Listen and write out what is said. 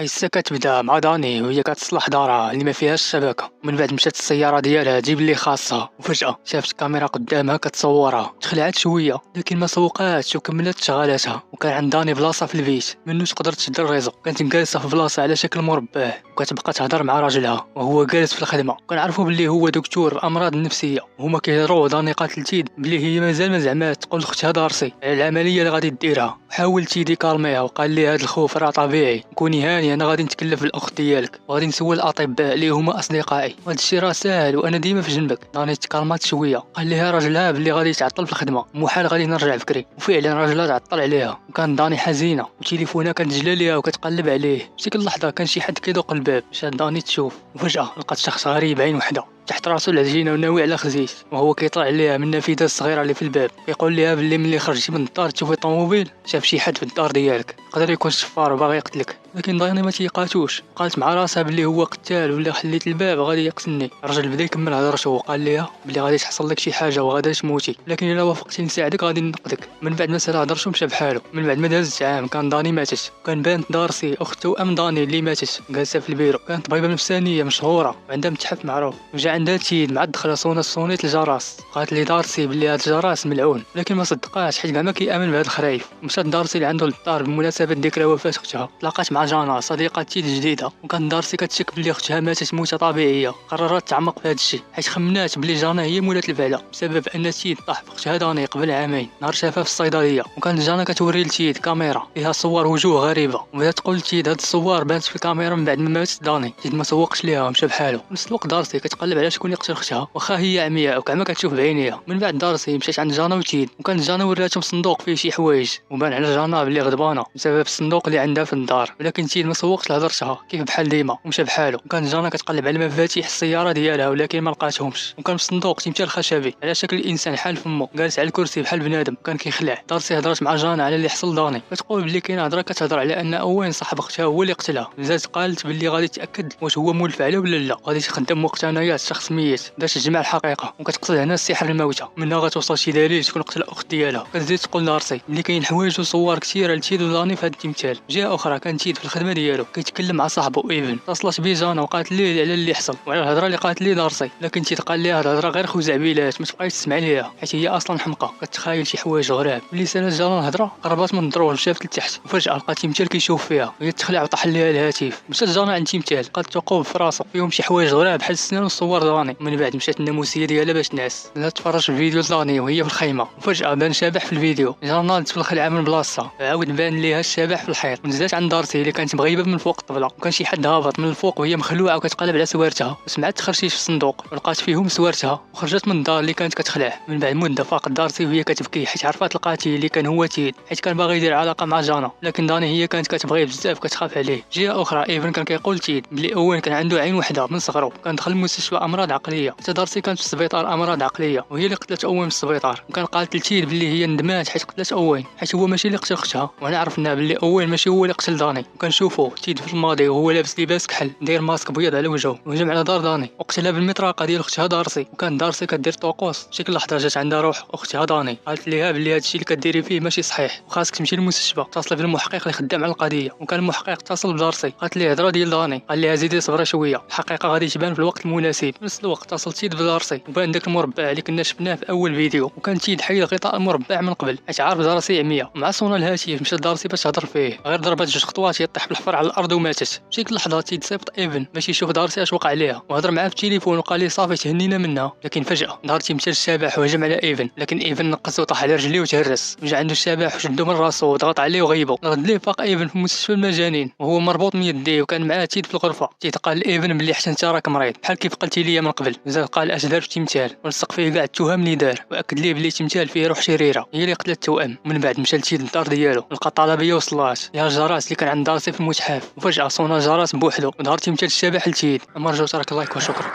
قصة كتبدا مع داني وهي كتصلح دارها اللي ما فيهاش الشبكة. من بعد مشات السيارة ديالها تجيب اللي خاصها، وفجأة شافت كاميرا قدامها كتصورها. تخلعت شوية لكن ما سوقاتش وكملت شغالاتها. وكان عند داني بلاصة في البيت منوش قدرت تشد الريزو. كانت جالسة في بلاصة على شكل مربع وكتبقى تهضر مع راجلها وهو جالس في الخدمة. كنعرفوا باللي هو دكتور الأمراض النفسية وهما كيهضروا. داني قالت لتيد بلي هي مازال ما زعما تقول لختها دارسي على العملية اللي غادي ديرها. حاول تيد يكالميها وقال لي هاد الخوف راه طبيعي. كوني هاني انا غادي نتكلف بالاخت ديالك وغادي نسول الاطباء اللي هما اصدقائي. هاد الشيء راه ساهل وانا ديما في جنبك. داني تكالمات شويه قال ليها راجلها بلي غادي يتعطل في الخدمه محال غادي نرجع بكري. وفعلا راجلها تعطل عليها وكان داني حزينه وتليفونها كانت جلا ليها وكتقلب عليه. في ديك اللحظه كان شي حد كيدق الباب. مشات داني تشوف وفجاه لقات شخص غريب عين وحده تحت راسو العجينه وناوي على خزيت. وهو كيطلع عليها من النافذه الصغيره اللي في الباب كيقول ليها بلي ملي خرجتي من الدار تشوفي طوموبيل شاف شي حد في الدار ديالك يقدر يكون شفار وباغي يقتلك. لكن داني ما تيقاتوش. قالت مع راسها بلي هو قتال ولا خليت الباب غادي يقتلني. الرجل بدا يكمل هضرته وقال ليها بلي غادي تحصل لك شي حاجه وغادي تموتي، لكن الا وافقتي نساعدك غادي ننقذك. من بعد ما سال هضرته مشى بحالو. من بعد ما داز عام كان داني ماتت وكان بانت دارسي اخت توأم داني اللي ماتت جالسه في البيرو. كانت طبيبه نفسانيه مشهوره وعندها متحف معروف. وجا عندها تيد مع الدخله صونيت الجراس. قالت لي دارسي بلي هاد الجراس ملعون لكن ما صدقاش حيت كاع ما كيامن بهاد الخرايف. مشات دارسي لعندو للدار بمناسبه ذكرى وفاه اختها. تلاقات مع جانا صديقه تيد جديده وكان دارسي كتشك بلي اختها ماتت موته طبيعيه. قررت تعمق في هاد الشيء حيت خمنات بلي جانا هي مولات الفعله بسبب ان تيد طاح باختها داني قبل عامين نهار شافها في الصيدليه. وكانت جانا كتوري لتيد كاميرا فيها صور وجوه غريبه وبدات تقول لتيد هاد الصور بانت في الكاميرا من بعد ما ماتت داني. تيد ما سوقش ليها ومشى بحالو. في نفس الوقت دارسي كتقلب على شكون يقتل اختها واخا هي عمياء وكاع ما كتشوف بعينيها. من بعد دارسي مشات عند جانا وتيد وكانت جانا وراتهم صندوق فيه شي حوايج وبان على جانا بلي غضبانه بسبب الصندوق اللي عندها في الدار. ولكن تيد ما سوقش لهضرتها كيف بحال ديما ومشى بحالو. وكانت جانا كتقلب على مفاتيح السياره ديالها ولكن ما لقاتهمش. وكان في الصندوق تمثال خشبي على شكل انسان حال فمه جالس على الكرسي بحال بنادم وكان كيخلع. دارسي هضرت مع جانا على اللي حصل داني كتقول بلي كاينه هضره كتهضر على ان اوين صاحب اختها هو اللي قتلها. زادت قالت بلي غادي تاكد واش هو مول الفعله ولا لا. غادي تخدم وقتنايات شخص ميت باش تجمع الحقيقه وكتقصد هنا السحر الموتى منها غتوصل شي دليل تكون قتل الاخت ديالها. كتزيد تقول دارسي بلي كاين حوايج وصور كثيره لتيد وداني في هذا التمثال. جهه اخرى كان تيد في الخدمه ديالو كيتكلم مع صاحبه ايفن. اتصلت بيه جانا وقالت ليه على اللي حصل وعلى الهضره اللي قالت ليه دارسي. لكن تيد قال ليها الهضره غير خزعبيلات ما تبقايش تسمع ليها حيت هي اصلا حمقى كتخايل شي حوايج غراب. ملي سالات جانا الهضره قربات من الدرول شافت لتحت وفجاه لقات تمثال كيشوف فيها وهي تخلع وطاح ليها الهاتف. مشات جانا عند تمثال قالت توقف في راسو فيهم شي حوايج غراب بحال السنان والصور داني. من بعد مشات الناموسيه ديالها باش تنعس. بدات تفرج في الفيديو داني وهي في الخيمه وفجاه بان شبح في الفيديو. جانا ناضت في الخلعه من بلاصتها عاود بان ليها الشبح في الحيط. نزلت عند دارسي اللي كانت مغيبه من فوق الطبله وكان شي حد هابط من الفوق وهي مخلوعه وكتقلب على سوارتها وسمعت تخرشيش في الصندوق ولقات فيهم سوارتها وخرجت من الدار اللي كانت كتخلع. من بعد مده فاقت دارسي وهي كتبكي حيت عرفات القاتل اللي كان هو تيد حيت كان باغي يدير علاقه مع جانا. لكن داني هي كانت كتبغيه بزاف كتخاف عليه. جهه اخرى ايفن كان كيقول تيد بلي اوين كان عنده عين وحده من صغرو كان دخل المستشفى امراض عقليه. حتى دارسي كانت في السبيطار امراض عقليه وهي اللي قتلت اوين في السبيطار. وكان قالت لتيد بلي هي ندمات حيت قتلت اوين حيت هو ماشي اللي قتل اختها. وانا عرفنا بلي اوين ماشي هو اللي قتل داني. وكنشوفو تيد في الماضي وهو لابس لباس كحل داير ماسك بيض على وجهه وهجم على دار داني وقتلها بالمطرقه ديال اختها دارسي. وكان دارسي كدير طقوس. شي لحظه جات عندها روح اختها داني قالت ليها بلي هادشي اللي كديري فيه ماشي صحيح وخاصك تمشي للمستشفى اتصل بالمحقق اللي خدام على القضيه. وكان المحقق اتصل بدارسي قالت ليه هضره ديال داني قال ليها زيدي صبري شويه الحقيقه غادي تبان في الوقت المناسب. في نفس الوقت اتصل تيد بدارسي وبان داك المربع اللي كنا شفناه في اول فيديو. وكان تيد حيد غطاء المربع من قبل حيت عارف دارسي عمياء. مع صونا الهاتف مشات دارسي باش تهضر فيه غير ضربات جوج خطوات يطيح بالحفر على الارض وماتت. في ديك اللحظه تيد صيفط ايفن باش يشوف دارسي اش وقع عليها وهضر معاه في التليفون وقال لي صافي تهنينا منها. لكن فجاه دارتي مشى الشبح وهجم على ايفن لكن ايفن نقص وطاح على رجليه وتهرس. وجا عنده الشبح وشدو من راسو وضغط عليه وغيبو. رد ليه فاق ايفن في مستشفى المجانين وهو مربوط من يديه وكان معاه تيد في الغرفه. تيد قال لايفن بلي حتى انت راك مريض بحال كيف قلتي لي من قبل. زاد قال اش دار في التمثال ولصق فيه كاع التهم اللي دار واكد ليه بلي التمثال فيه روح شريره هي اللي قتلت التوأم. من بعد مشى لتيد للدار ديالو لقى الطلبيه وصلات يا الجراس اللي كان عند دارسي في المتحف. وفجاه صونا الجراس بوحدو وظهر تمثال الشبح لتيد. مرجو ترك لايك وشكرا.